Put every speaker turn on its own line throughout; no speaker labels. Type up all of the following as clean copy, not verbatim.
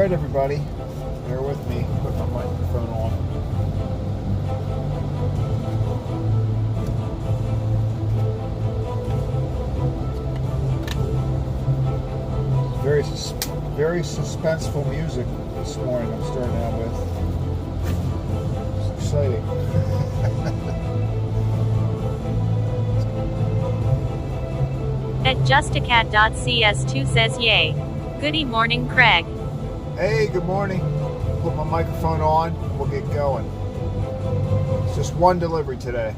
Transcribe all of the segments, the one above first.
Alright everybody, bear with me, put my microphone on. Very suspenseful music this morning I'm starting out with. It's exciting.
At justacat.cs2 says yay. Goody morning, Craig.
Hey, good morning. Put my microphone on, we'll get going. It's just one delivery today.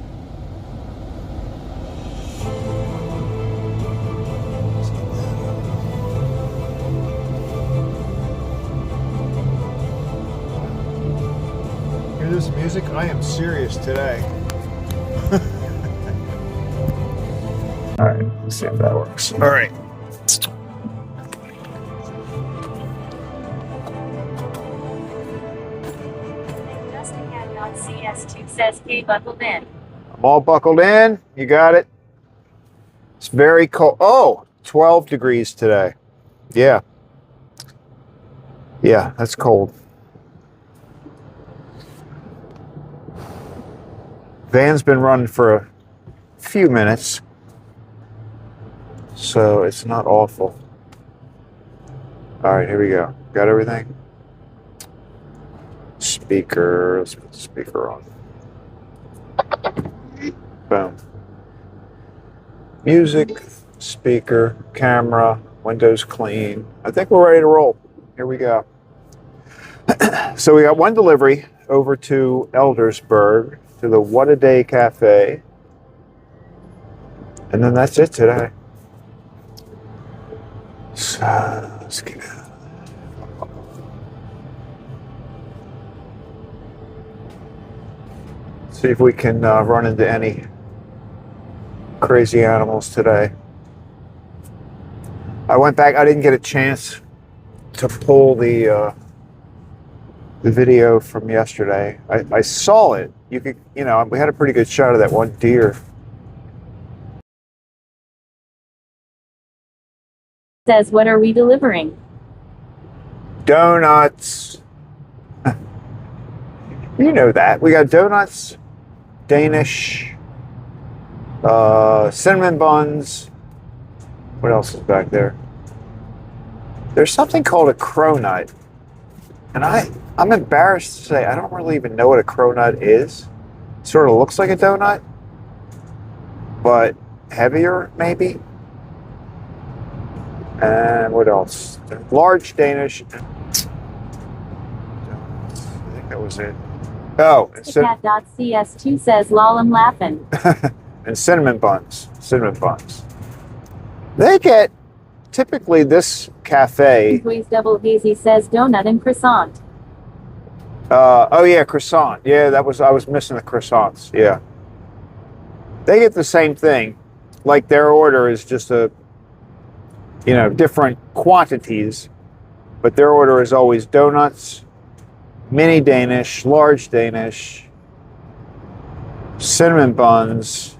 Hear this music? I am serious today. Alright, let's see if that works. Alright.
Justacat.cs2 says hey, buckled in.
I'm all buckled in. You got it. It's very cold. Oh, 12 degrees today. Yeah. Yeah, that's cold. Van's been running for a few minutes, so it's not awful. All right, here we go. Got everything? Speaker. Let's put the speaker on. Boom. Music, speaker, camera, windows clean. I think we're ready to roll. Here we go. So we got one delivery over to Eldersburg to the What a Day Cafe. And then that's it today. So let's get out. See if we can run into any crazy animals today. I went back. I didn't get a chance to pull the video from yesterday. I saw it. You could, we had a pretty good shot of that one deer.
Says, what are we delivering?
Donuts. You know that. We got donuts, Danish, cinnamon buns. What else is back there? There's something called a cronut. And I'm embarrassed to say I don't really even know what a cronut is. It sort of looks like a donut, but heavier maybe. And what else? Large Danish. I think that was it. Oh,
Cat.cs2 says lol, I'm laughing.
And cinnamon buns. Cinnamon buns. They get typically this cafe.
Ways double hazy says donut and croissant.
Oh yeah, croissant. Yeah, I was missing the croissants. Yeah. They get the same thing. Like their order is just different quantities, but their order is always donuts, mini Danish, large Danish, cinnamon buns,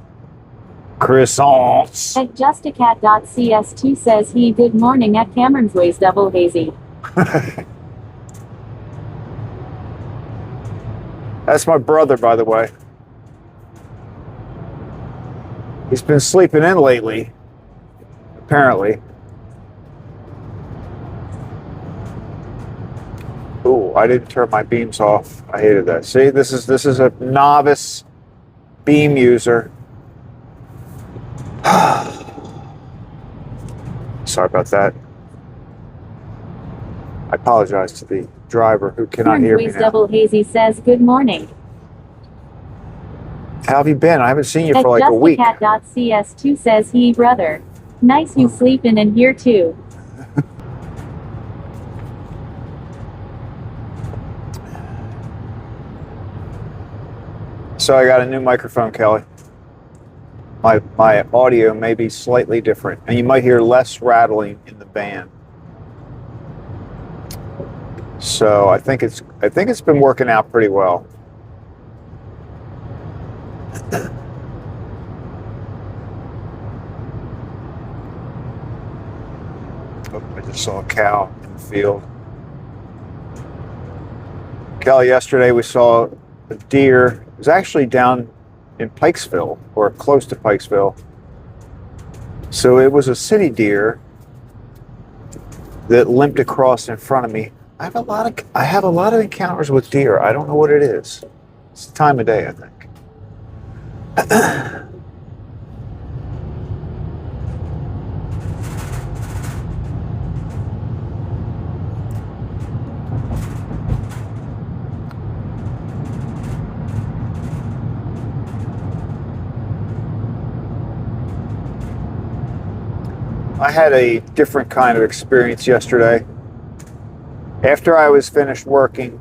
croissants.
At justacat.cs2 says he good morning at Cameron's Ways double hazy.
That's my brother, by the way. He's been sleeping in lately, apparently. Ooh, I didn't turn my beams off. I hated that. See, this is a novice beam user. Sorry about that. I apologize to the driver who cannot hear me now.
Double hazy says good morning.
How have you been? I haven't seen you for like a week.
Justacat.cs2 says he brother. Nice you sleeping in here too.
So I got a new microphone, Kelly. My audio may be slightly different, and you might hear less rattling in the band. So I think it's been working out pretty well. Oh, I just saw a cow in the field. Kelly, yesterday we saw a deer. It was actually down in Pikesville, or close to Pikesville. So it was a city deer that limped across in front of me. I have a lot of encounters with deer. I don't know what it is. It's the time of day, I think. I had a different kind of experience yesterday. After I was finished working,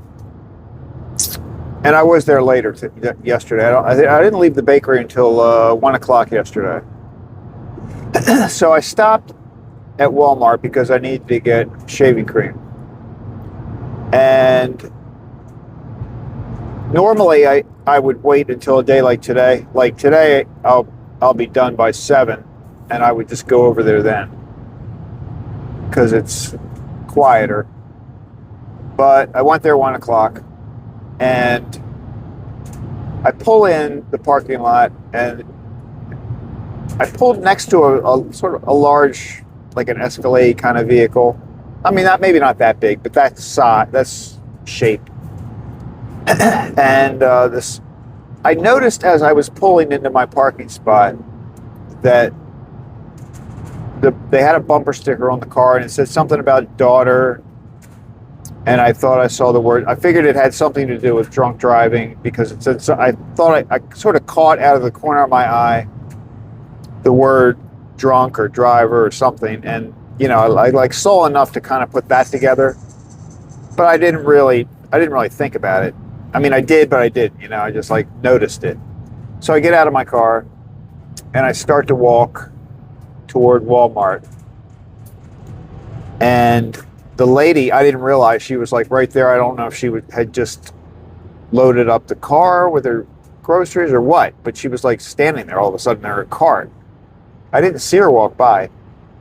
and I was there later yesterday. I didn't leave the bakery until 1 o'clock yesterday. So I stopped at Walmart because I needed to get shaving cream. And normally I would wait until a day like today. Like today, I'll be done by 7, and I would just go over there then because it's quieter. But I went there 1 o'clock, and I pull in the parking lot, and I pulled next to a sort of a large, like an Escalade kind of vehicle. I mean, maybe not that big, but that's shape. And I noticed as I was pulling into my parking spot that they had a bumper sticker on the car, and it said something about daughter. And I thought I saw the word. I figured it had something to do with drunk driving because it said. So I thought I sort of caught out of the corner of my eye the word drunk or driver or something, and I like saw enough to kind of put that together. But I didn't really think about it. I mean, I did, but I didn't. I just like noticed it. So I get out of my car and I start to walk toward Walmart, and the lady, I didn't realize she was like right there. I don't know if she had just loaded up the car with her groceries or what, but she was like standing there all of a sudden in her cart. I didn't see her walk by,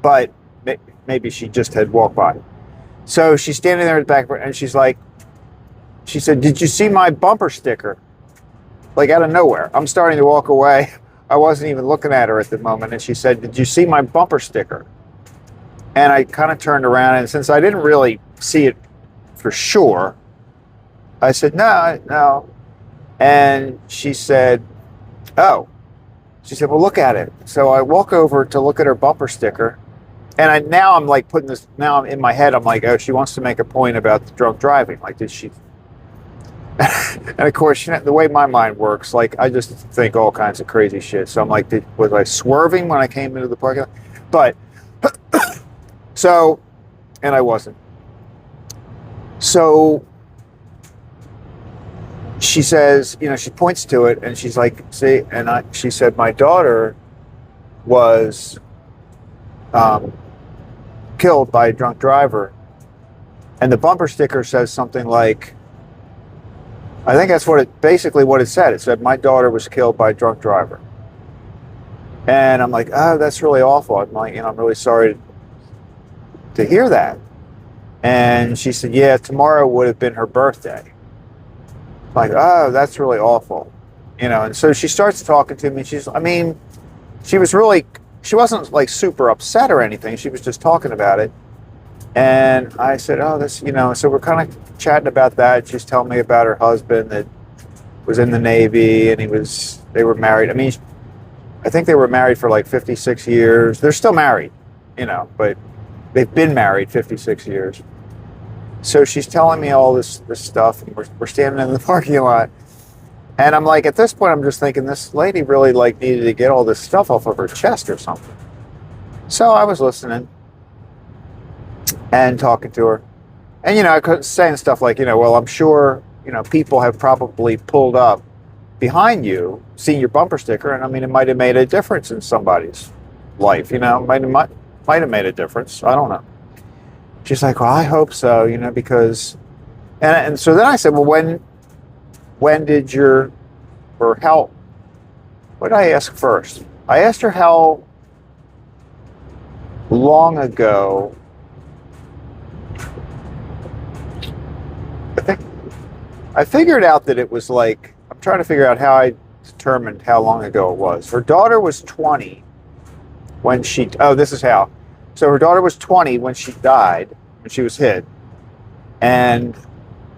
but maybe she just had walked by. So she's standing there at the back, and she said, "Did you see my bumper sticker?" Like out of nowhere. I'm starting to walk away. I wasn't even looking at her at the moment, and she said, "Did you see my bumper sticker?" And I kind of turned around, and since I didn't really see it for sure, I said, no. And she said, oh. She said, well, look at it. So I walk over to look at her bumper sticker, and now I'm like putting this, now I'm in my head, I'm like, oh, she wants to make a point about the drunk driving. Like, did she? And of course, the way my mind works, like, I just think all kinds of crazy shit. So I'm like, was I swerving when I came into the parking lot? But so, and I wasn't. So she says, she points to it, and she's like, see, and she said, my daughter was killed by a drunk driver. And the bumper sticker says something like, I think that's basically what it said. It said, my daughter was killed by a drunk driver. And I'm like, oh, that's really awful. I'm like, I'm really sorry to hear that. And she said, yeah, tomorrow would have been her birthday. I'm like, oh, that's really awful. And so she starts talking to me. She wasn't like super upset or anything. She was just talking about it. And I said, oh, so we're kind of chatting about that. She's telling me about her husband that was in the Navy, and they were married. I think they were married for like 56 years. They're still married, but they've been married 56 years. So she's telling me all this stuff, and we're standing in the parking lot. And I'm like, at this point, I'm just thinking this lady really like needed to get all this stuff off of her chest or something. So I was listening and talking to her. And, I was saying stuff like, well, I'm sure, people have probably pulled up behind you, seen your bumper sticker, and it might have made a difference in somebody's life, might have made a difference. I don't know. She's like, well, I hope so, because, and so then I said, well, when did what did I ask first? I asked her how long ago, I figured out that it was like, I'm trying to figure out how I determined how long ago it was. Her daughter was 20 when she, oh, this is how. So her daughter was 20 when she died, when she was hit. And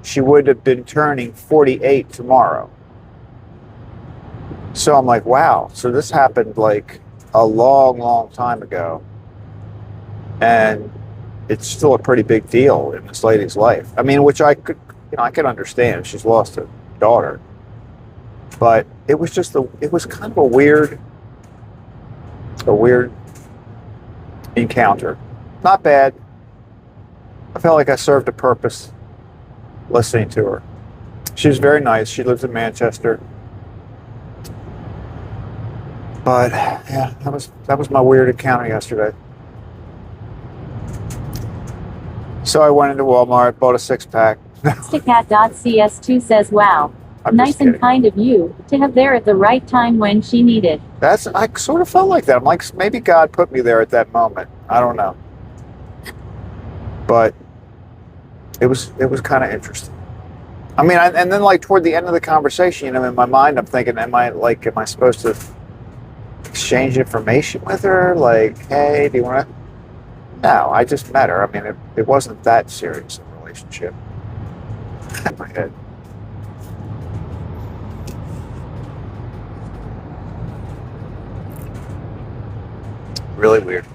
she would have been turning 48 tomorrow. So I'm like, wow. So this happened like a long, long time ago. And it's still a pretty big deal in this lady's life. I mean, which I could, I could understand. She's lost a daughter. But it was just it was kind of a weird encounter. Not bad. I felt like I served a purpose listening to her. She was very nice. She lives in Manchester. But yeah, that was my weird encounter yesterday. So I went into Walmart, bought a 6-pack.
Stickcat.cs2 says, wow.
I'm
Nice
just
and
kidding.
kind of you to have there at the right time when she needed.
I sort of felt like that. I'm like, maybe God put me there at that moment. I don't know. But it was kind of interesting. I mean, and then like toward the end of the conversation, in my mind, I'm thinking, am I supposed to exchange information with her? Like, hey, do you want to? No, I just met her. I mean, it wasn't that serious a relationship. In my head. Really weird.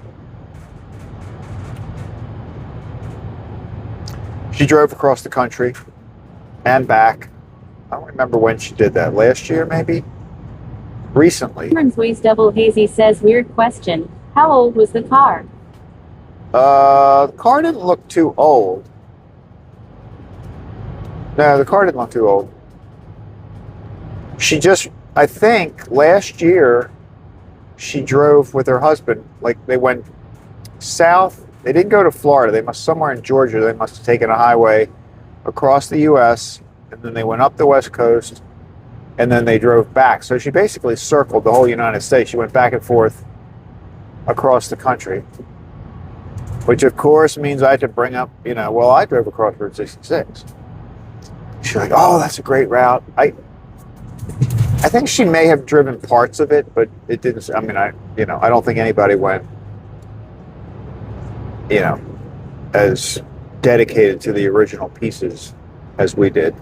She drove across the country and back. I don't remember when she did that. Last year, maybe? Recently.
Cameron's Ways Double Hazy says, weird question. How old was the car?
The car didn't look too old. No, the car didn't look too old. She just, I think, last year, she drove with her husband. Like, they went south. They didn't go to Florida. They must, somewhere in Georgia, they must have taken a highway across the U.S., and then they went up the West Coast, and then they drove back. So she basically circled the whole United States. She went back and forth across the country, which of course means I had to bring up, well, I drove across Route 66. She's like, oh, that's a great route. I think she may have driven parts of it, but it didn't, I mean, I don't think anybody went, as dedicated to the original pieces as we did.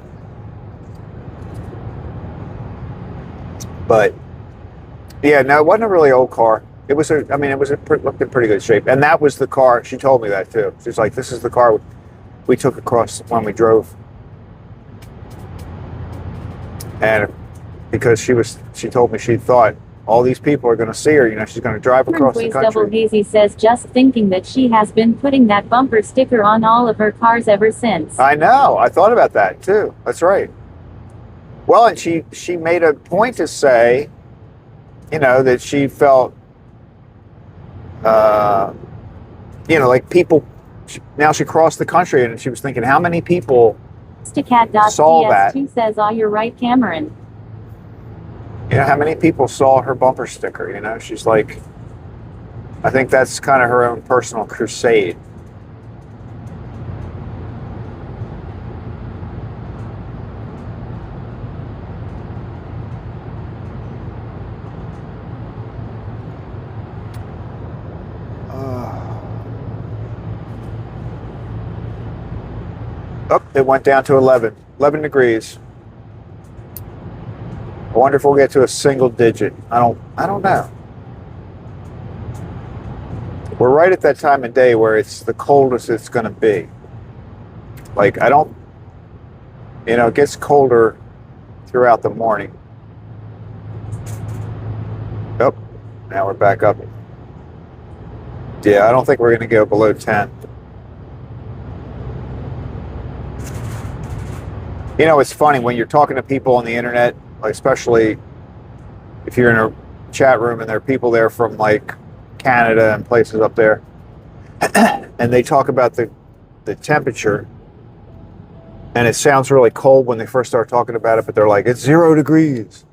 But yeah, no, it wasn't a really old car. It was looked in pretty good shape. And that was the car, she told me that too. She's like, this is the car we took across when we drove. And because she told me she thought all these people are going to see her, she's going to drive across the country.
Double Hazy says, just thinking that she has been putting that bumper sticker on all of her cars ever since.
I know. I thought about that too. That's right. Well, and she made a point to say, that she felt, like people, now she crossed the country and she was thinking, how many people saw that?
Stickcat.cs2 says, oh, you're right, Cameron.
How many people saw her bumper sticker? She's like, I think that's kind of her own personal crusade. Oh, it went down to 11 degrees. I wonder if we'll get to a single digit. I don't know. We're right at that time of day where it's the coldest it's going to be. Like, it gets colder throughout the morning. Oh, now we're back up. Yeah, I don't think we're going to go below 10. It's funny when you're talking to people on the internet, especially if you're in a chat room and there are people there from like Canada and places up there, and they talk about the temperature, and it sounds really cold when they first start talking about it, but they're like, it's 0 degrees.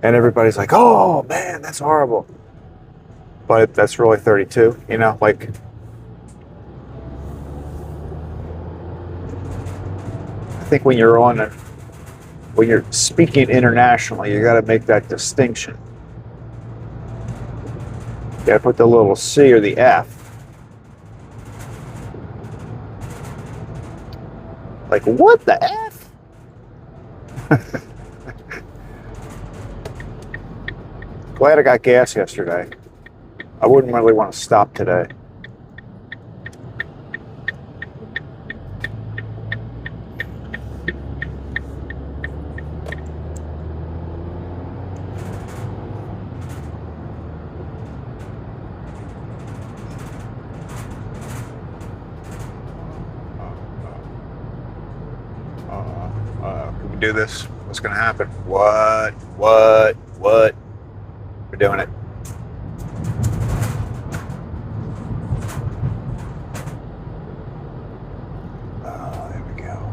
And everybody's like, oh man, that's horrible. But that's really 32, like. I think when you're on when you're speaking internationally, you got to make that distinction. You got to put the little C or the F. Like, what the F? Glad I got gas yesterday. I wouldn't really want to stop today. Can we do this? What's going to happen? What? We're doing it. There we go.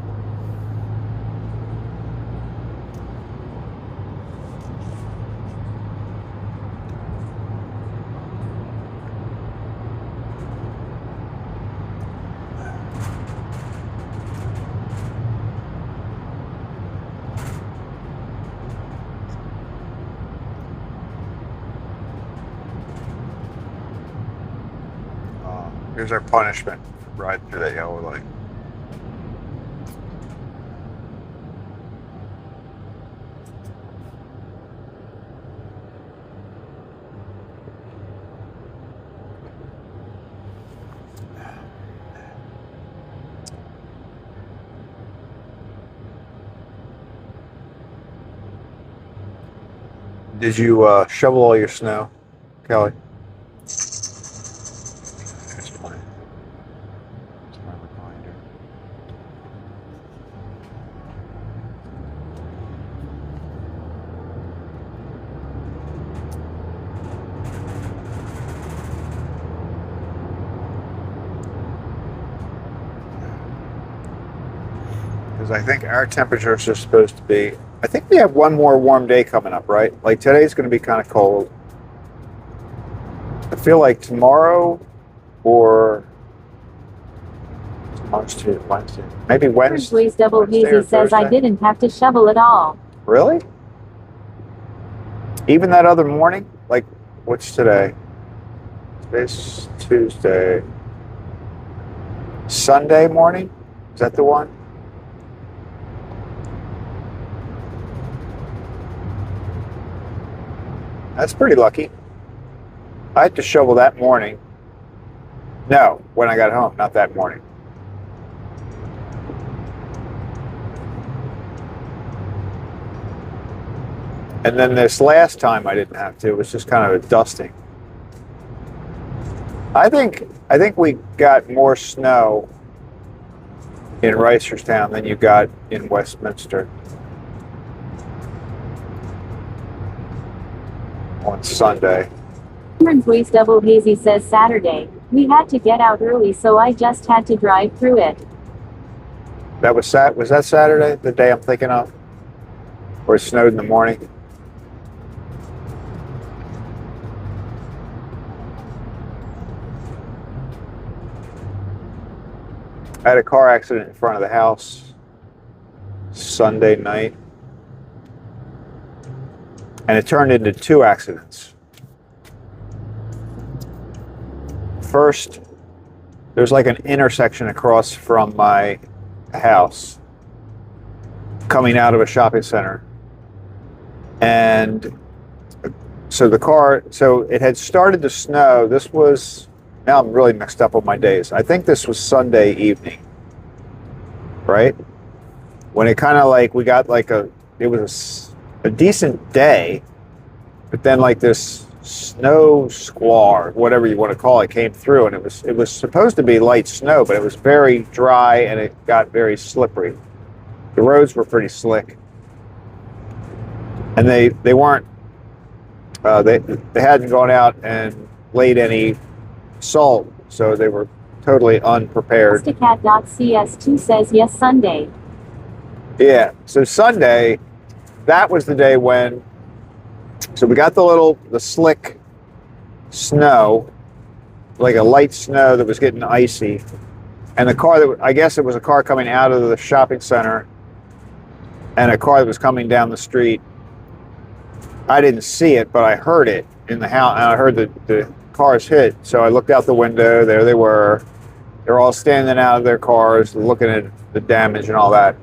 Here's our punishment for riding through that yellow light. Did you shovel all your snow, Kelly? Because I think our temperatures are supposed to be, I think we have one more warm day coming up, right? Like today's going to be kind of cold. I feel like tomorrow or tomorrow's Tuesday, Wednesday. Maybe Wednesday.
Please double Hazy says I didn't have to shovel at all.
Really? Even that other morning? Like, what's today? Today's Tuesday. Sunday morning? Is that the one? That's pretty lucky. I had to shovel that morning. No, when I got home, not that morning. And then this last time I didn't have to. It was just kind of a dusting. I think we got more snow in Reisterstown than you got in Westminster on Sunday.
Please double Hazy says Saturday. We had to get out early, so I just had to drive through it.
That was that Saturday, the day I'm thinking of? Or it snowed in the morning? I had a car accident in front of the house Sunday night. And it turned into 2 accidents. First, there's like an intersection across from my house coming out of a shopping center. And so it had started to snow. Now I'm really mixed up on my days. I think this was Sunday evening, right? When it kind of like, we got like it was a decent day, but then like this snow squall, whatever you want to call it, came through, and it was supposed to be light snow, but it was very dry and it got very slippery. The roads were pretty slick, and they weren't they hadn't gone out and laid any salt, so they were totally unprepared.
Cat.cs2 says yes, Sunday.
Yeah, so Sunday, that was the day when, so we got the slick snow, like a light snow that was getting icy, and the car I guess it was a car coming out of the shopping center, and a car that was coming down the street. I didn't see it, but I heard it in the house, and I heard the cars hit. So I looked out the window. There they were. They're all standing out of their cars, looking at the damage and all that.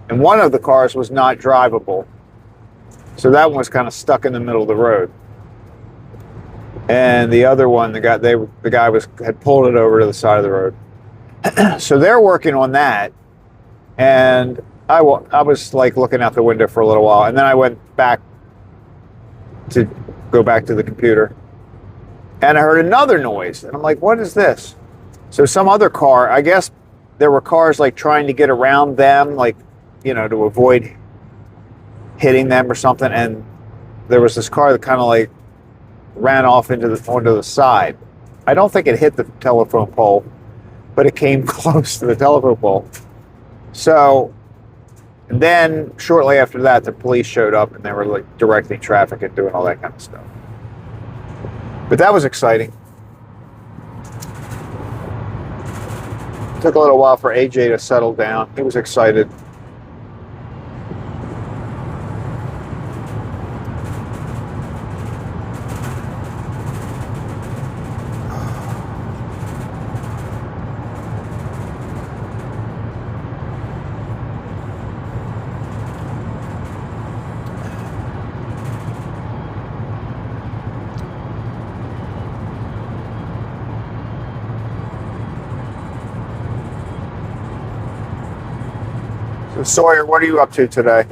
And one of the cars was not drivable, so that one was kind of stuck in the middle of the road. And the other one, the guy had pulled it over to the side of the road. So they're working on that, and I was like looking out the window for a little while, and then I went back to go back to the computer, and I heard another noise, and I'm like, what is this? So some other car, I guess there were cars like trying to get around them, like, you know, to avoid hitting them or something, and there was this car that kind of like ran off onto the side. I don't think it hit the telephone pole, but it came close to the telephone pole. So, and then shortly after that, the police showed up, and they were like directing traffic and doing all that kind of stuff. But that was exciting. Took a little while for AJ to settle down. He was excited. So Sawyer, what are you up to today?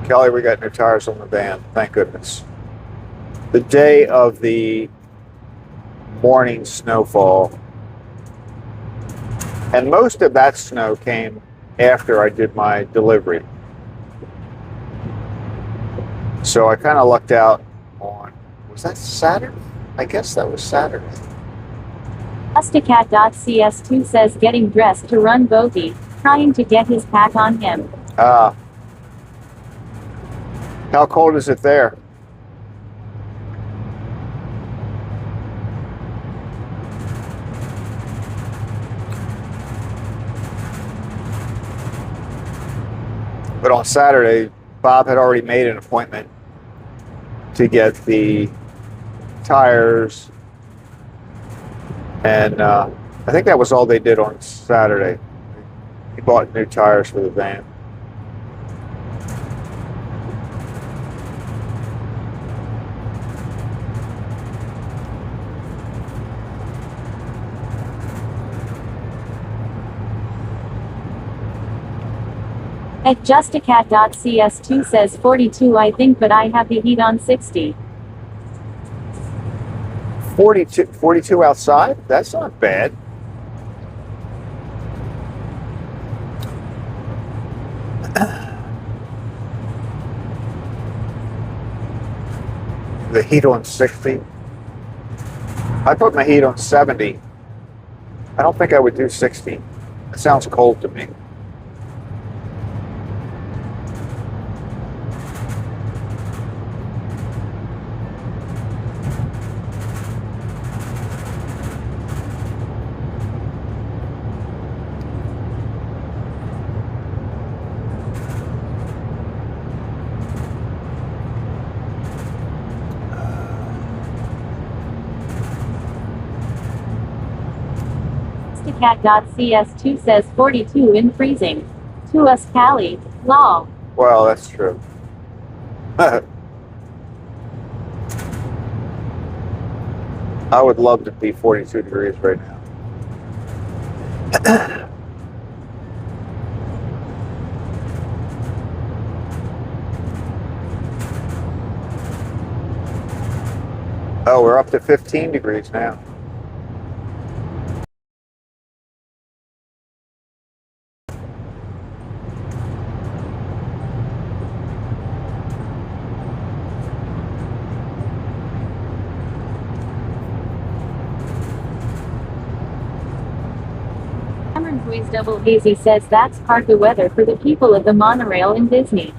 Kelly, we got new tires on the van. Thank goodness. The day of the morning snowfall, and most of that snow came after I did my delivery. So I kind of lucked out on, was that Saturday? I guess that was Saturday.
Justicat.cs2 says getting dressed to run bogey, trying to get his pack on him.
How cold is it there? But on Saturday, Bob had already made an appointment to get the tires, and I think that was all they did on Saturday. He bought new tires for the van.
At Justicat.cs2 says 42 I think, but I have the heat on 60.
42 outside? That's not bad. The heat on 60. I put my heat on 70. I don't think I would do 60. That sounds cold to me.
Justicat.cs2 says 42 in freezing. To us Cali, lol.
Well, that's true. I would love to be 42 degrees right now. Oh, we're up to 15 degrees now.
Ways Double Hazy says that's part the weather for the people of the monorail in Disney.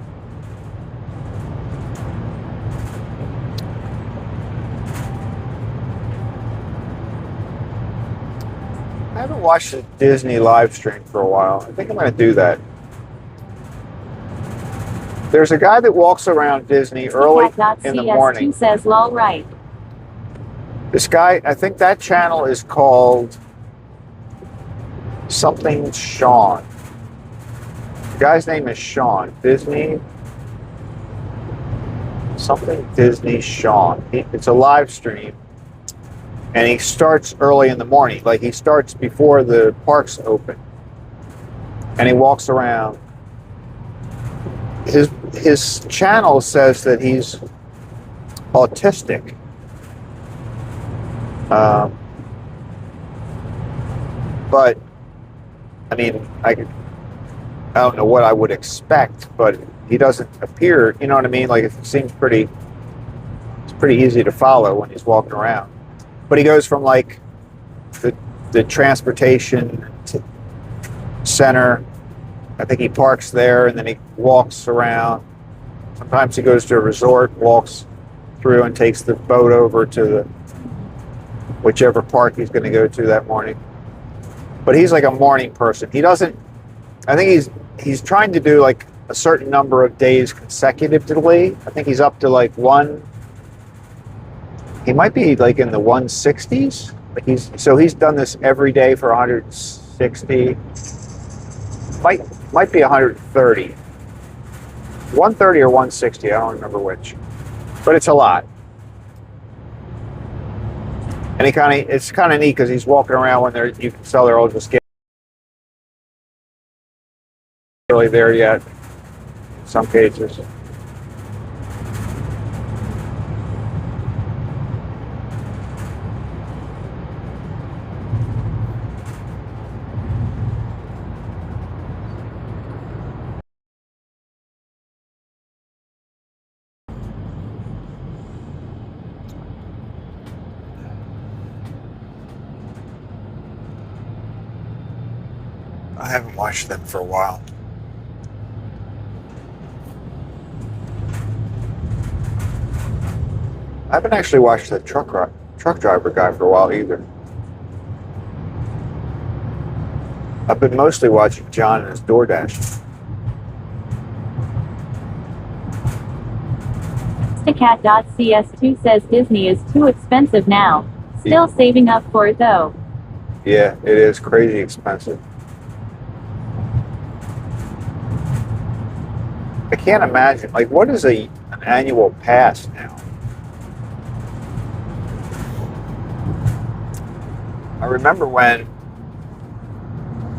I haven't watched a Disney live stream for a while. I think I'm going to do that. There's a guy that walks around Disney early in the morning.
Says lol right.
This guy, I think that channel is called something Sean. The guy's name is Sean. Disney. Something Disney Sean. It's a live stream. And he starts early in the morning. Like he starts before the parks open. And he walks around. His channel says that he's autistic. But I mean, I don't know what I would expect, but he doesn't appear, you know what I mean? Like it seems it's pretty easy to follow when he's walking around. But he goes from like the transportation center. I think he parks there and then he walks around. Sometimes he goes to a resort, walks through and takes the boat over to whichever park he's going to go to that morning. But he's like a morning person. I think he's trying to do like a certain number of days consecutively. I think he's up to like he might be like in the 160s. He's done this every day for 160. Might be 130. 130 or 160, I don't remember which. But it's a lot. And it's kind of neat because he's walking around when you can tell they're all just getting really there yet in some cases. I haven't watched them for a while. I haven't actually watched the truck driver guy for a while either. I've been mostly watching John and his DoorDash.
Sticat.cs2 says Disney is too expensive now. Still saving up for it though.
Yeah, it is crazy expensive. I can't imagine. Like, what is an annual pass now? I remember when,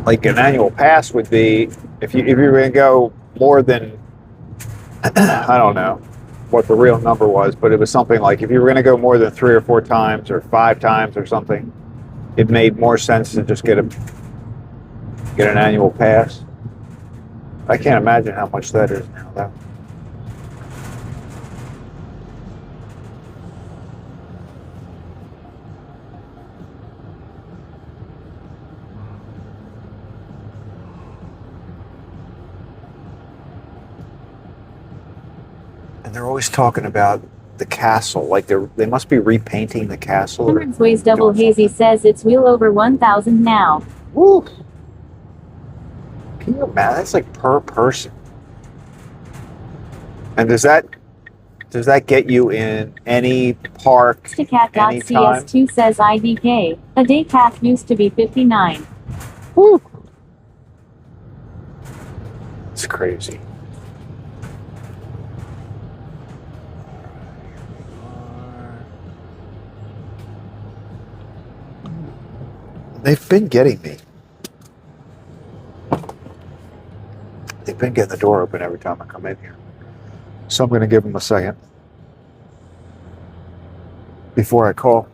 like, an annual pass would be if you were going to go more than I don't know what the real number was, but it was something like if you were going to go more than 3 or 4 times or 5 times or something, it made more sense to just get an annual pass. I can't imagine how much that is now, though. And they're always talking about the castle, like they must be repainting the castle.
Cameron's Ways Double Hazy says it's well over 1,000 now.
Woo! Can you imagine? That's like per person. And does that get you in any park anytime?
Sticat.cs2 says IDK. A day pass used to be $59.
Woo! It's crazy. They've been getting me. They've been getting the door open every time I come in here. So I'm going to give them a second before I call.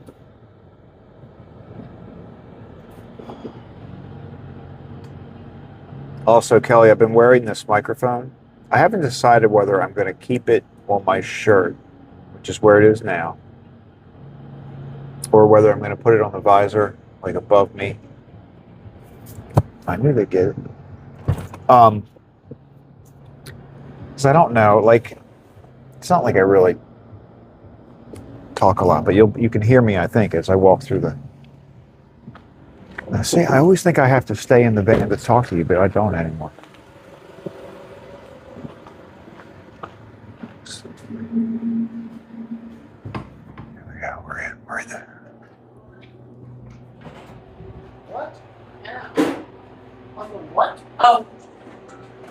Also, Kelly, I've been wearing this microphone. I haven't decided whether I'm going to keep it on my shirt, which is where it is now, or whether I'm going to put it on the visor, like above me. I knew they'd get it. Because I don't know, like, it's not like I really talk a lot, but you can hear me, I think, as I walk through the. See, I always think I have to stay in the van to talk to you, but I don't anymore. Here we go. We're in there.
What? Yeah. What? Oh.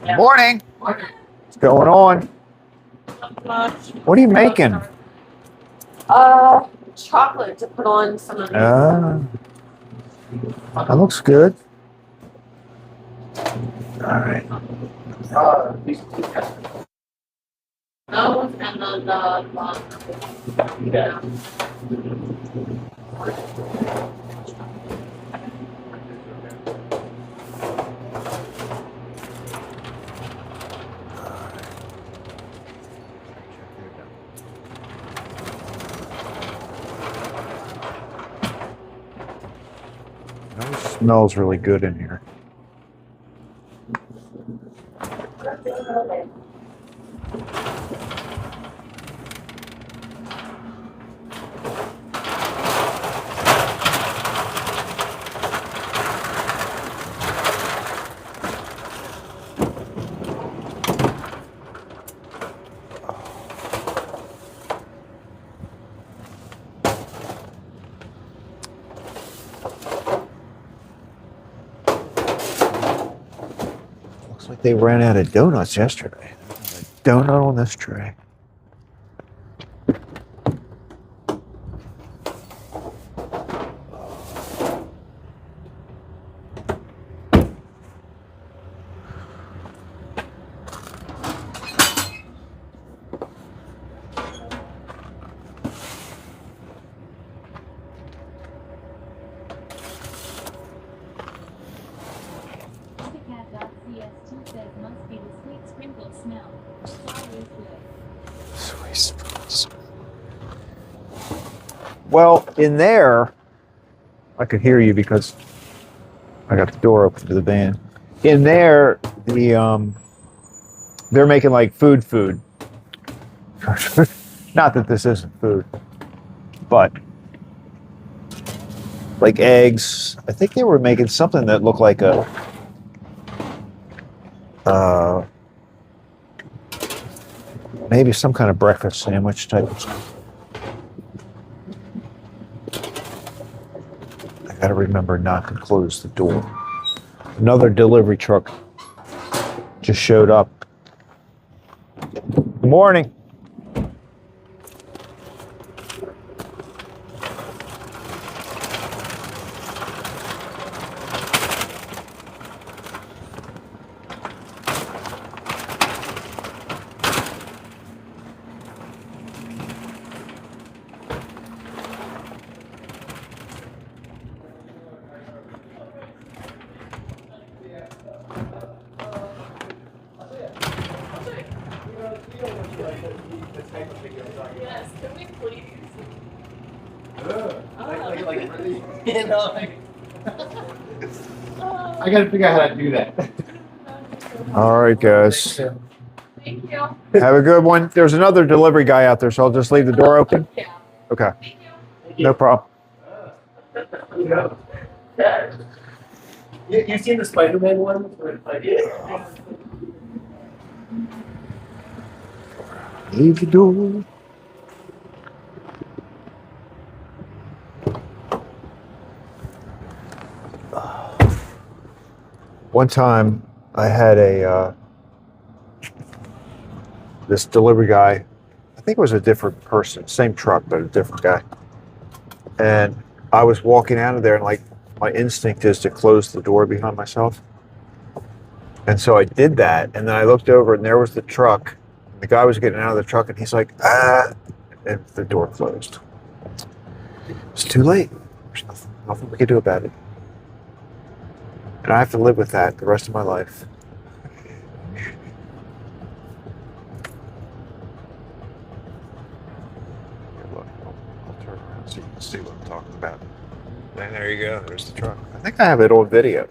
Yeah.
Morning. What's going on?
Not much.
What are you making?
Chocolate to put on some of these.
That looks good. All right.
Those and then the yeah.
It smells really good in here. Looks like they ran out of donuts yesterday. There's a donut on this tray.
CST says must be the sweet sprinkle smell. It's always good.
Sweet. Well, in there, I could hear you because I got the door open to the van. In there, they're making like food. Not that this isn't food, but like eggs. I think they were making something that looked like a maybe some kind of breakfast sandwich type of stuff. I gotta remember not to close the door. Another delivery truck just showed up. Good morning.
Yes, can we please?
You know, like, I gotta figure out how to do that.
All right, guys.
Thank you.
Have a good one. There's another delivery guy out there, so I'll just leave the door open.
Yeah.
Okay,
Thank you.
no problem.
You know,
Yeah.
you've seen the Spider-Man one? Where it's like,
Leave the door. One time, I had this delivery guy. I think it was a different person, same truck, but a different guy. And I was walking out of there, and like my instinct is to close the door behind myself. And so I did that, and then I looked over, and there was the truck. The guy was getting out of the truck, and he's like, ah, and the door closed. It's too late. There's nothing we can do about it. And I have to live with that the rest of my life. Here, look, I'll turn around so you can see what I'm talking about. And there you go. There's the truck. I think I have it on video.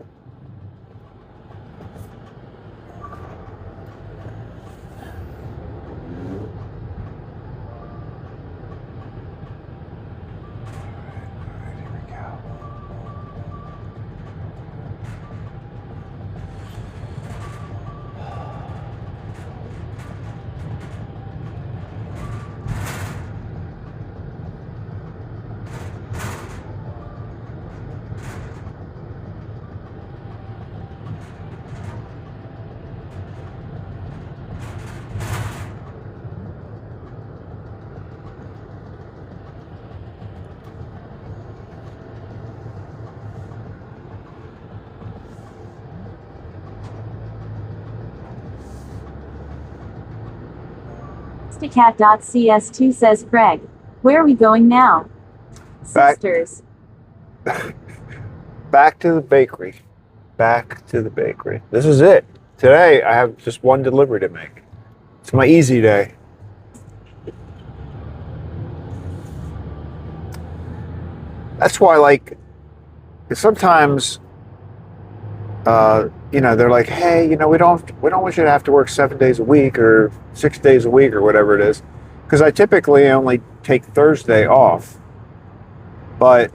Aristocat.cs2 says Craig. Where are we going now?
Back.
Sisters.
Back to the bakery. Back to the bakery. This is it. Today, I have just one delivery to make. It's my easy day. That's why, like, sometimes, they're like, hey, we don't want you to have to work 7 days a week or 6 days a week or whatever it is, because I typically only take Thursday off. But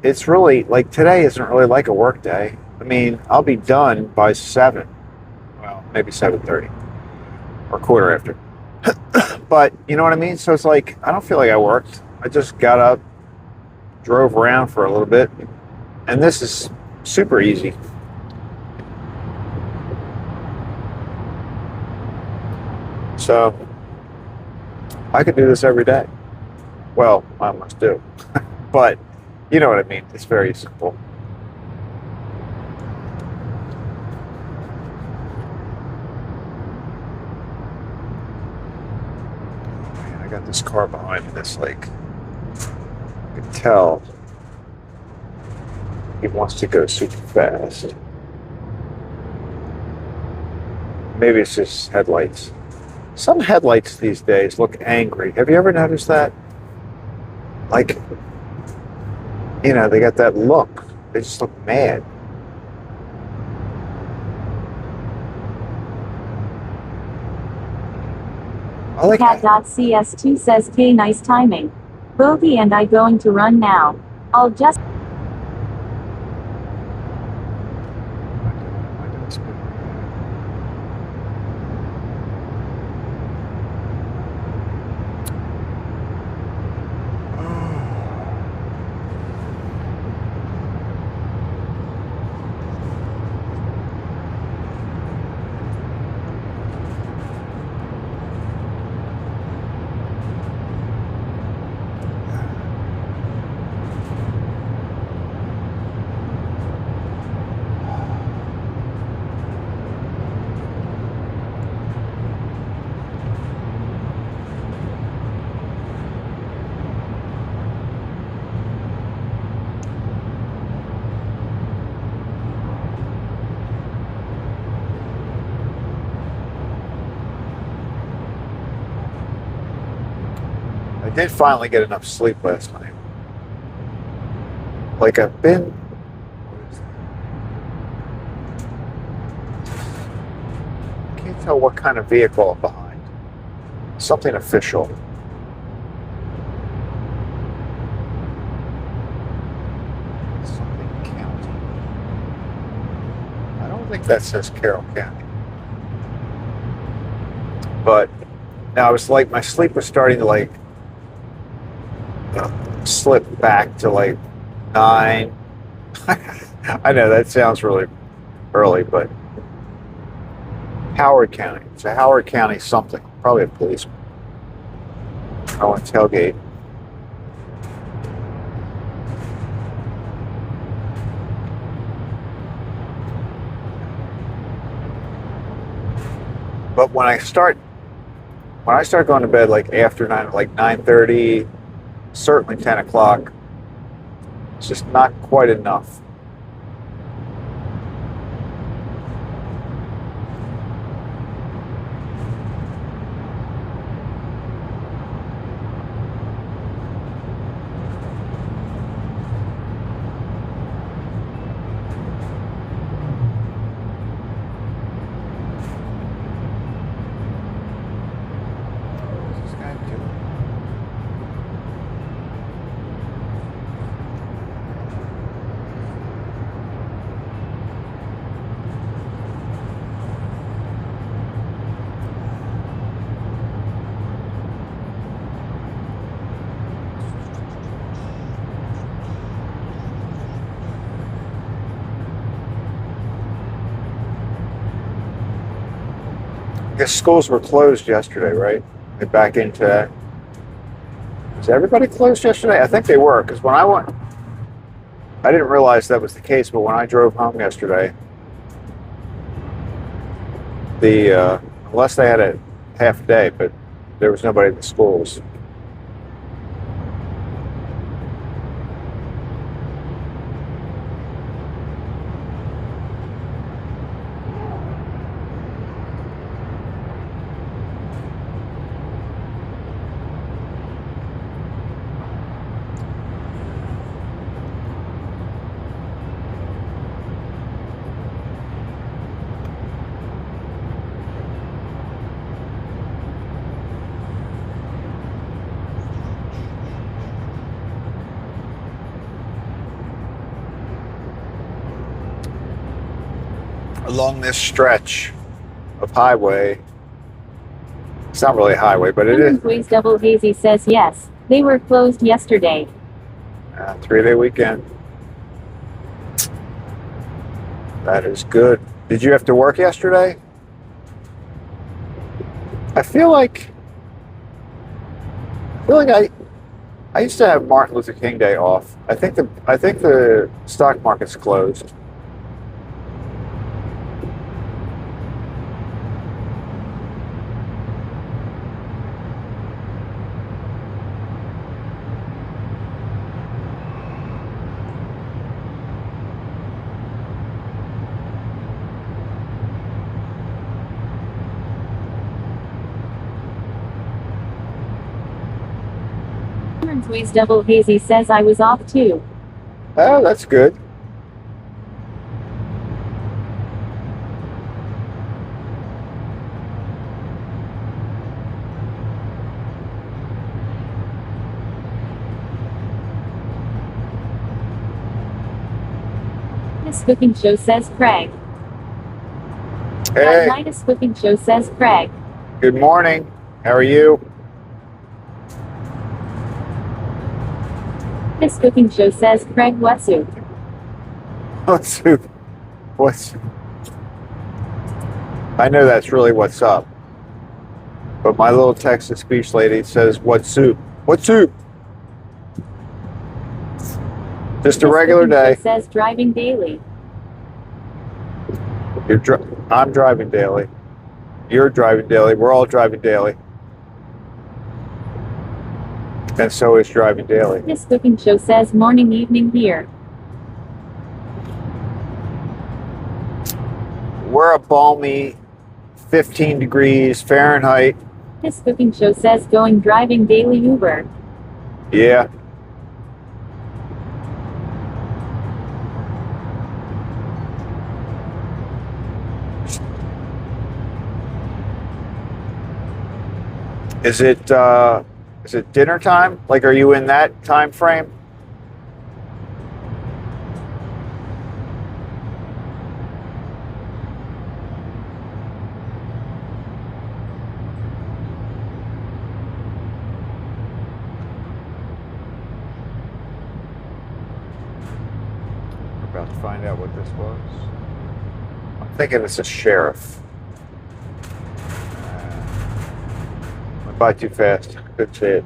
it's really like today isn't really like a work day. I mean, I'll be done by 7. Well, maybe 7:30 or quarter after. But you know what I mean? So it's like I don't feel like I worked. I just got up, drove around for a little bit, and this is super easy. So I could do this every day. Well, I almost do. But you know what I mean. It's very simple. Man, I got this car behind me that's like, I can tell he wants to go super fast. Maybe it's just headlights. Some headlights these days look angry. Have you ever noticed that? Like, they got that look. They just look mad. I like that.
Cat.cs2 says K nice timing. Bogey and I going to run now. I'll just
I did finally get enough sleep last night. Like I've been. What is that? I can't tell what kind of vehicle I'm behind. Something official. Something county. I don't think that says Carroll County. But now it's like my sleep was starting to like slip back to like 9. I know that sounds really early, but Howard County. It's a Howard County something. Probably a policeman. I want to tailgate. But when I start going to bed like after 9, like 9:30, certainly 10 o'clock, it's just not quite enough. What's this guy doing? I guess schools were closed yesterday, right? They're back into that. Was everybody closed yesterday? I think they were, because when I went, I didn't realize that was the case, but when I drove home yesterday, unless they had a half day, but there was nobody in the schools. Along this stretch of highway, it's not really a highway, but it is.
Ways Double Hazy says yes. They were closed yesterday.
3-day weekend. That is good. Did you have to work yesterday? I feel like I used to have Martin Luther King Day off. I think the stock market's closed.
Ways Double Hazy says I was off too.
Oh, that's good.
This cooking show says Craig.
Hey,
Midas cooking show says Craig.
good morning. How are you?
This cooking show says Craig Whatsu.
What's up? What's? I know that's really what's up. But my little text-to-speech lady says, "What soup? What soup?" Just a
This
regular
cooking show
day.
says driving daily.
I'm driving daily. You're driving daily. We're all driving daily. And so is driving daily.
This cooking show says morning evening here.
We're a balmy 15 degrees Fahrenheit.
This cooking show says going driving daily Uber.
Yeah. Is it dinner time? Like, are you in that time frame? We're about to find out what this was. I'm thinking it's a sheriff. Went by too fast. Couldn't see it.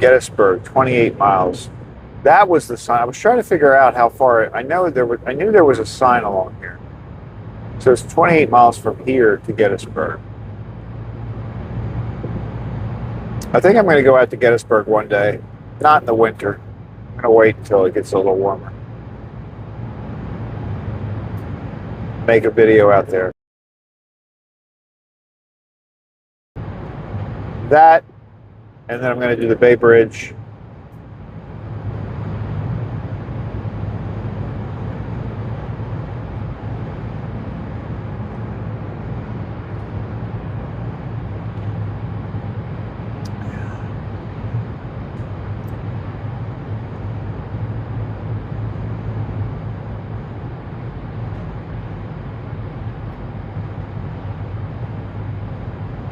Gettysburg, 28 miles. That was the sign. I was trying to figure out how far. I knew there was a sign along here. So it's 28 miles from here to Gettysburg. I think I'm going to go out to Gettysburg one day. Not in the winter. I'm going to wait until it gets a little warmer. Make a video out there. That, and then I'm going to do the Bay Bridge.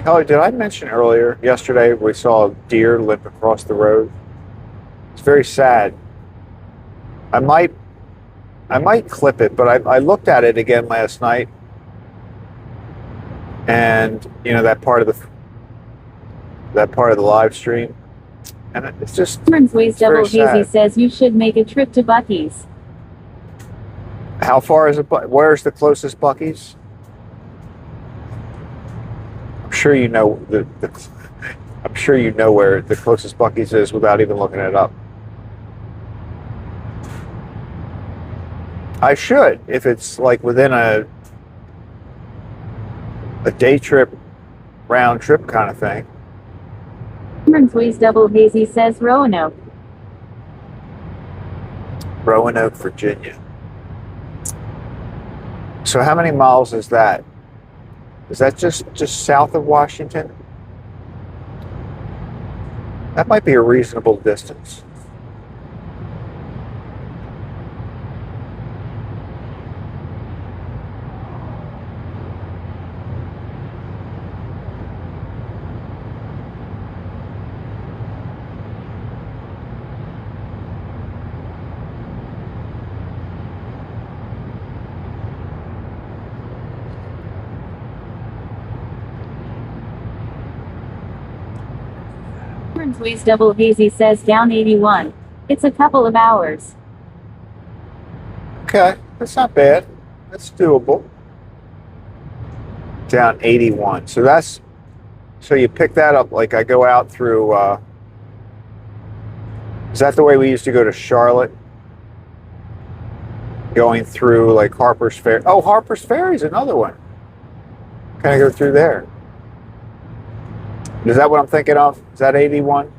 Kelly, did I mention yesterday, we saw a deer limp across the road? It's very sad. I might clip it, but I looked at it again last night, and that part of the live stream, And it's just
Ways
very
Double Hazy
sad.
says you should make a trip to Buc-ee's.
How far is it? Where's the closest Buc-ee's? I'm sure you know I'm sure you know where the closest Buc-ee's is without even looking it up. I should, if it's like within a day trip, round trip kind of thing.
Ways Double Hazy says Roanoke.
Roanoke, Virginia. So how many miles is that? Is that just south of Washington? That might be a reasonable distance.
Ways Double Hazy says down 81. It's a couple of hours.
Okay, that's not bad. That's doable. Down 81. So you pick that up, like I go out through, is that the way we used to go to Charlotte? Going through like Harper's Ferry. Oh, Harper's Ferry is another one. Can I go through there? Is that what I'm thinking of? Is that 81?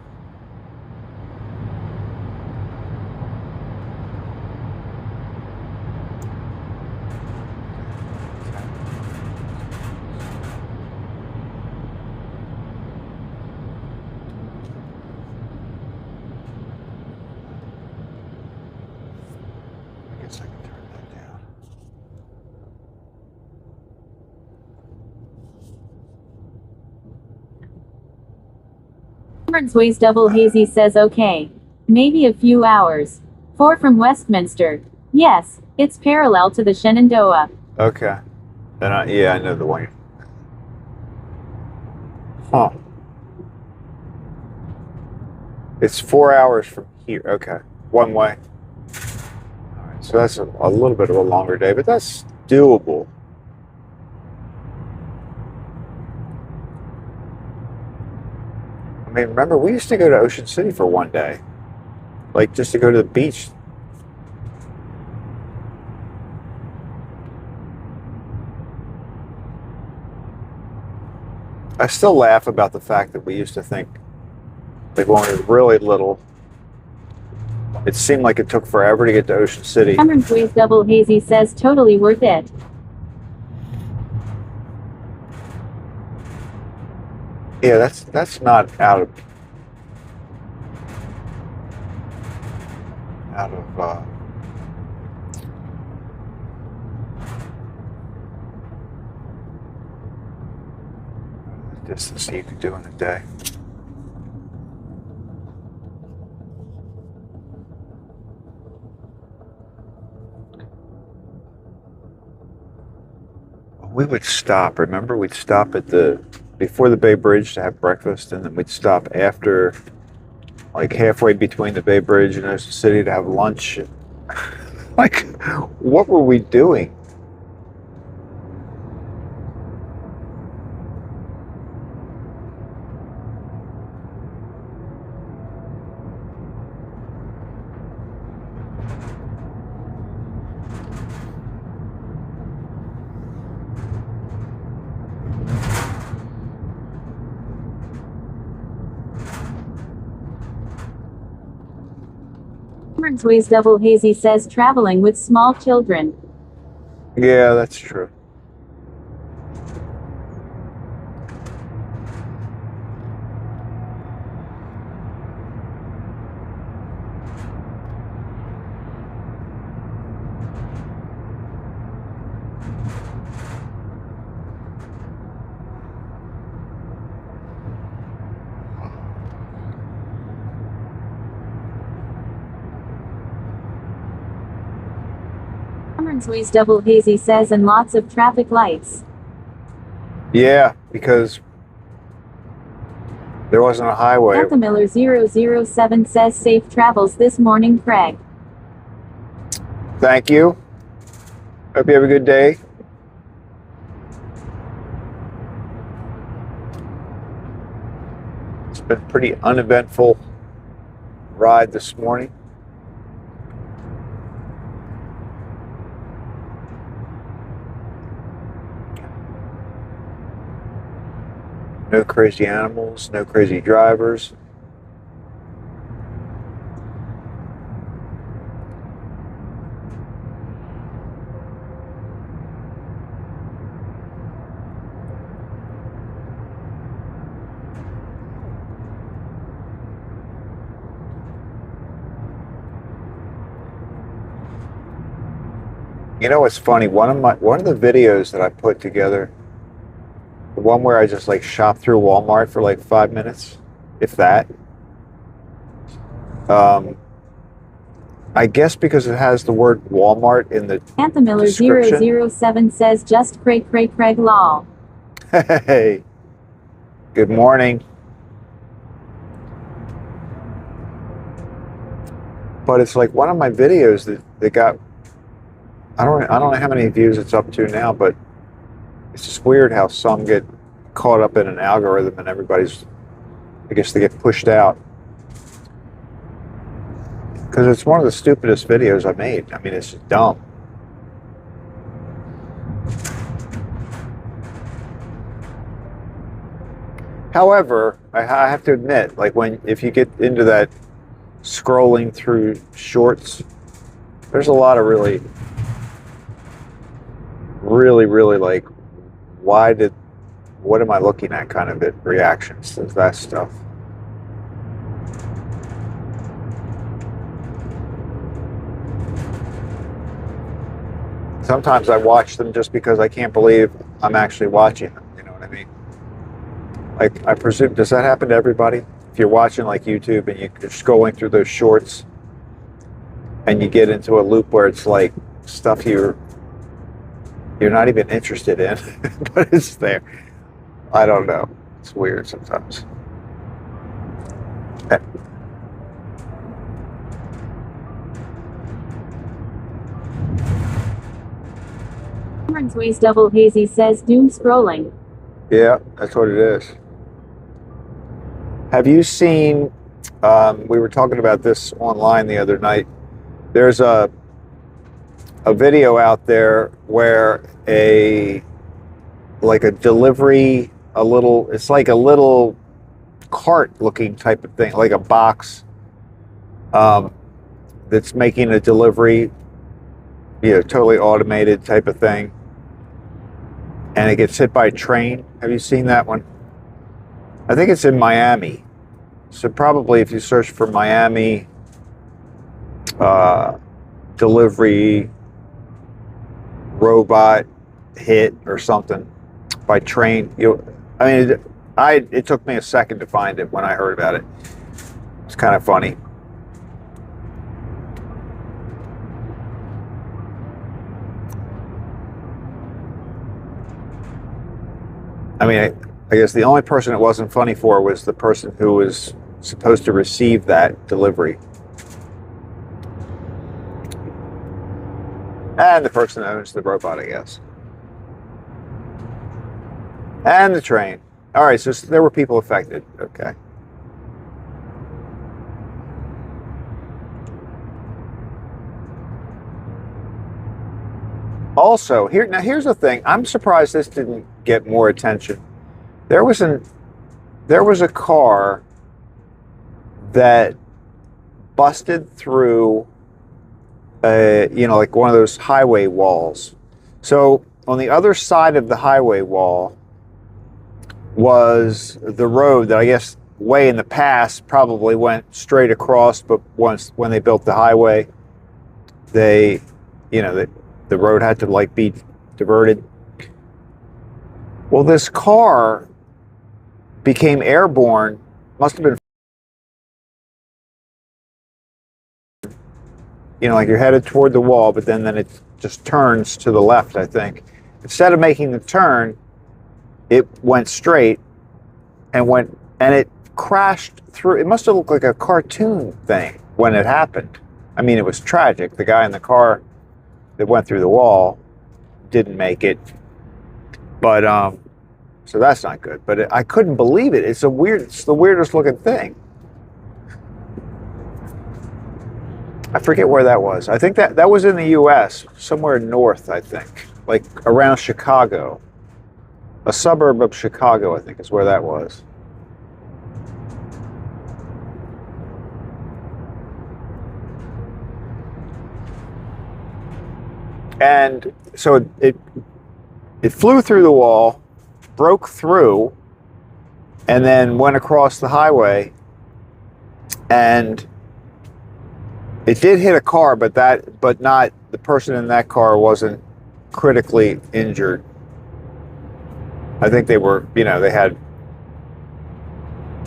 I guess I can turn that down.
Ways Double Hazy says okay. Maybe a few hours. 4 from Westminster. Yes, it's parallel to the Shenandoah.
Okay. Then I know the one. Huh. It's 4 hours from here. Okay. One way. All right. So that's a little bit of a longer day, but that's doable. I mean, remember, we used to go to Ocean City for one day. Like, just to go to the beach. I still laugh about the fact that we used to think, like when we were really little, it seemed like it took forever to get to Ocean City.
Ways Double Hazy says totally worth it.
Yeah, that's not out of distance that you could do in a day. We would stop. Remember, we'd stop at before the Bay Bridge to have breakfast, and then we'd stop after, like halfway between the Bay Bridge and Ocean City to have lunch. Like, what were we doing?
Ways Double Hazy says traveling with small children.
Yeah, that's true.
Ways Double Hazy says and lots of traffic lights.
Yeah, because There wasn't a highway.
Anthem Miller 007 says safe travels this morning, Craig.
Thank you. Hope you have a good day. It's been a pretty uneventful ride this morning. No crazy animals, no crazy drivers. You know what's funny? One of the videos that I put together, the one where I just like shop through Walmart for like 5 minutes, if that. I guess because it has the word Walmart in the
Anthem Miller
description.
007 says just Craig lol.
Hey, good morning. But it's like one of my videos that got, I don't know how many views it's up to now, but it's just weird how some get caught up in an algorithm and everybody's, I guess they get pushed out. Because it's one of the stupidest videos I made. I mean, it's just dumb. However, I have to admit, like if you get into that scrolling through shorts, there's a lot of really like, what am I looking at kind of reactions to that stuff. Sometimes I watch them just because I can't believe I'm actually watching them. You know what I mean? Like, I presume, does that happen to everybody? If you're watching like YouTube and you're scrolling through those shorts and you get into a loop where it's like stuff you're not even interested in, but it's there. I don't know. It's weird sometimes.
Cameron's Ways Double Hazy says doom scrolling.
Yeah, that's what it is. Have you seen, we were talking about this online the other night. There's a video out there where it's like a little cart looking type of thing, like a box that's making a delivery, totally automated type of thing. And it gets hit by a train. Have you seen that one? I think it's in Miami. So probably if you search for Miami delivery robot hit or something by train, it took me a second to find it when I heard about it. It's kind of funny. I mean, I guess the only person it wasn't funny for was the person who was supposed to receive that delivery. And the person that owns the robot, I guess. And the train. All right, so there were people affected. Okay. Also, here's the thing. I'm surprised this didn't get more attention. There was a car that busted through like one of those highway walls. So on the other side of the highway wall was the road that I guess way in the past probably went straight across, but when they built the highway, the road had to like be diverted. Well, this car became airborne, must have been, like you're headed toward the wall, but then it just turns to the left, I think. Instead of making the turn, it went straight and crashed through. It must have looked like a cartoon thing when it happened. I mean, it was tragic. The guy in the car that went through the wall didn't make it. But, so that's not good. But I couldn't believe it. It's the weirdest looking thing. I forget where that was. I think that was in the U.S., somewhere north, I think. Like around Chicago. A suburb of Chicago, I think, is where that was. And so it flew through the wall, broke through, and then went across the highway. And it did hit a car, but not the person in that car wasn't critically injured. I think they were, they had.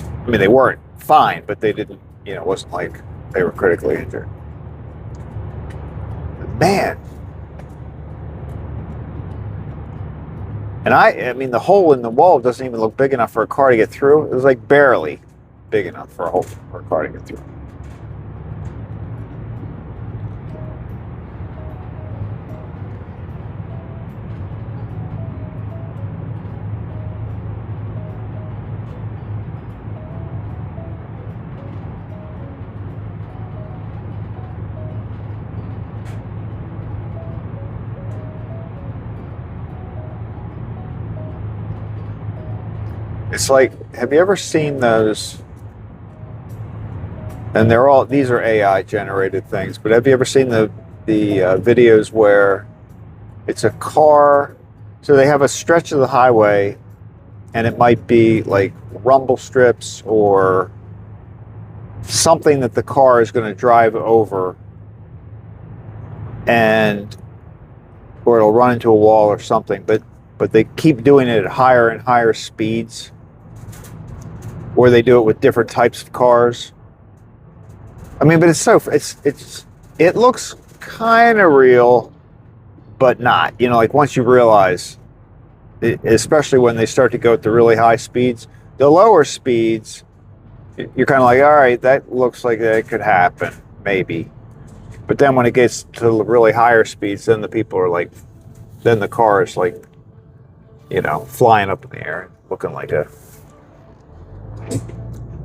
I mean, they weren't fine, but they didn't. It wasn't like they were critically injured. Man. And I mean, the hole in the wall doesn't even look big enough for a car to get through. It was like barely big enough for a car to get through. It's like, have you ever seen those? And these are AI generated things, but have you ever seen the videos where it's a car? So they have a stretch of the highway, and it might be like rumble strips or something that the car is going to drive over, or it'll run into a wall or something. But they keep doing it at higher and higher speeds. Or they do it with different types of cars. I mean, but it looks kind of real, but not. Like once you realize, especially when they start to go at the really high speeds, the lower speeds, you're kind of like, all right, that looks like that could happen, maybe. But then when it gets to really higher speeds, then the people are like, then the car is like, flying up in the air, looking like a.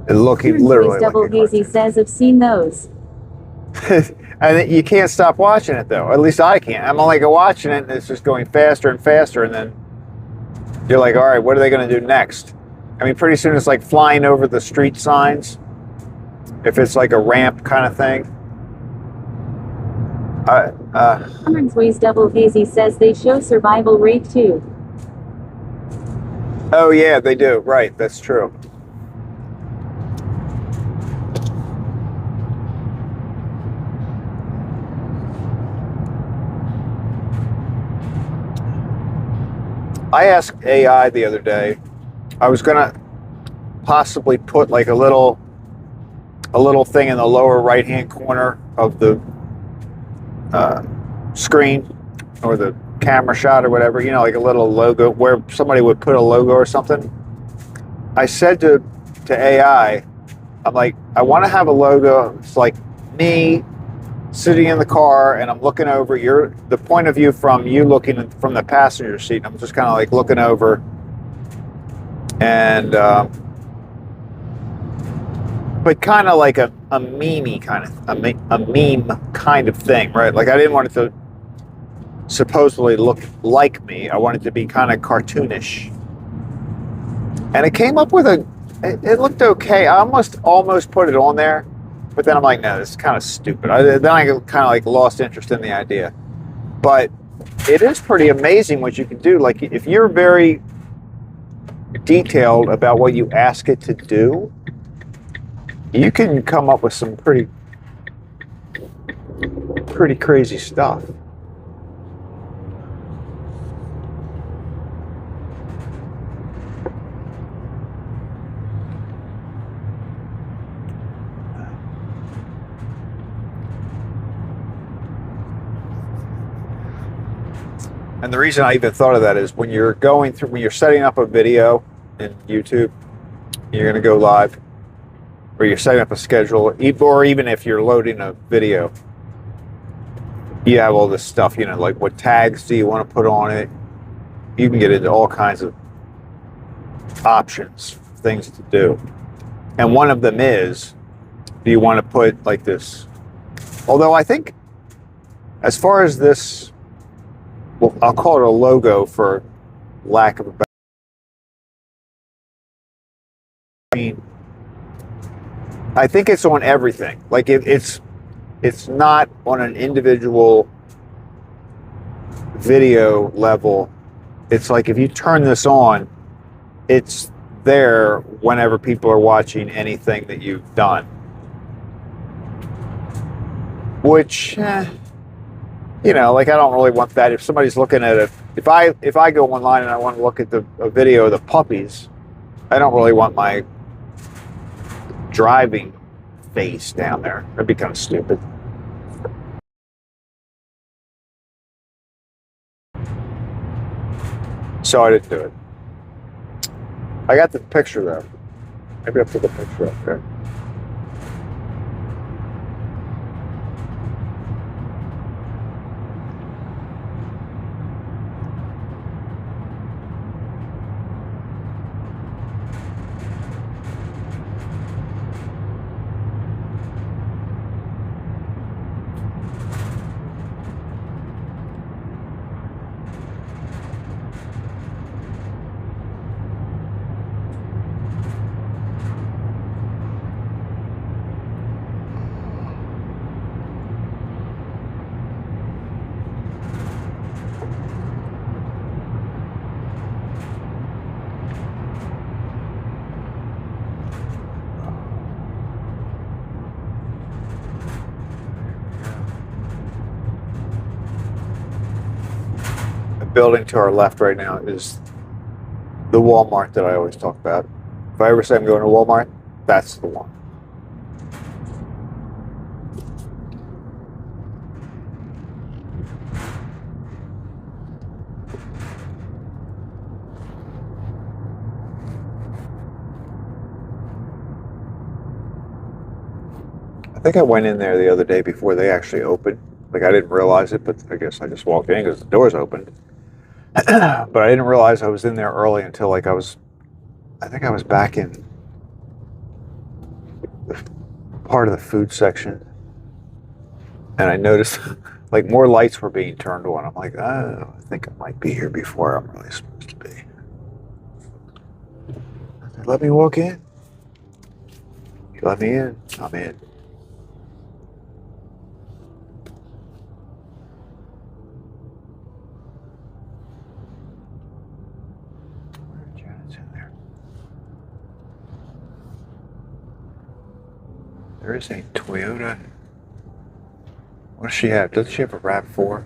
Literally
Double Hazy says, I've seen those.
And you can't stop watching it, though. At least I can't. I'm only watching it, and it's just going faster and faster, and then you're like, all right, what are they going to do next? I mean, pretty soon it's like flying over the street signs, if it's like a ramp kind of thing.
Ways Double Hazy says they show survival rate too.
Oh, yeah, they do. Right, that's true. I asked AI the other day, I was going to possibly put like a little thing in the lower right-hand corner of the screen or the camera shot or whatever, like a little logo where somebody would put a logo or something. I said to AI, I'm like, I want to have a logo. It's like me sitting in the car and I'm looking over the point of view from you looking from the passenger seat. I'm just kind of like looking over and but kind of like a meme kind of a meme kind of thing, right? Like I didn't want it to supposedly look like me. I wanted it to be kind of cartoonish. And it came up with it looked okay. I almost put it on there. But then I'm like, no, this is kind of stupid. Then I kind of like lost interest in the idea. But it is pretty amazing what you can do. Like if you're very detailed about what you ask it to do, you can come up with some pretty crazy stuff. And the reason I even thought of that is when you're setting up a video in YouTube, you're going to go live, or you're setting up a schedule, or even if you're loading a video, you have all this stuff, you know, like what tags do you want to put on it? You can get into all kinds of options, things to do. And one of them is, do you want to put like this? Although I think, as far as this, well, I'll call it a logo for lack of a better. I mean, I think it's on everything. Like it's not on an individual video level. It's like if you turn this on, it's there whenever people are watching anything that you've done. Which, you know, like I don't really want that. If somebody's looking at it, if I go online and I want to look at a video of the puppies, I don't really want my driving face down there. That'd be kind of stupid. So I didn't do it. I got the picture though. Maybe I'll put the picture up there. Building to our left right now is the Walmart that I always talk about. If I ever say I'm going to Walmart, that's the one. I think I went in there the other day before they actually opened. Like I didn't realize it, but I guess I just walked in because the doors opened. But I didn't realize I was in there early until like I think I was back in the part of the food section. And I noticed like more lights were being turned on. I'm like, oh, I think I might be here before I'm really supposed to be. I said, let me walk in. You let me in, I'm in. There is a Toyota. What does she have? Doesn't she have a RAV4?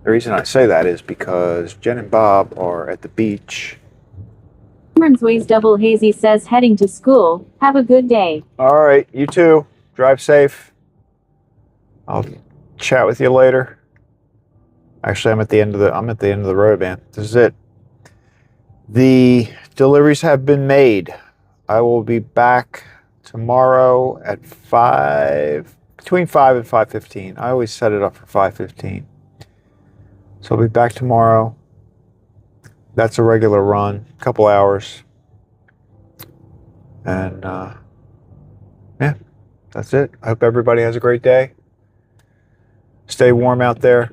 The reason I say that is because Jen and Bob are at the beach.
Ways Double Hazy says heading to school. Have a good day.
All right, you too. Drive safe. I'll chat with you later. Actually, I'm at the end of the road, man. This is it. The deliveries have been made. I will be back tomorrow at between 5 and 5:15. I always set it up for 5:15. So I'll be back tomorrow. That's a regular run, a couple hours. And yeah, that's it. I hope everybody has a great day. Stay warm out there.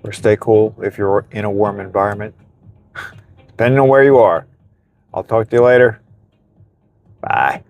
Or stay cool if you're in a warm environment. Depending on where you are. I'll talk to you later. Bye.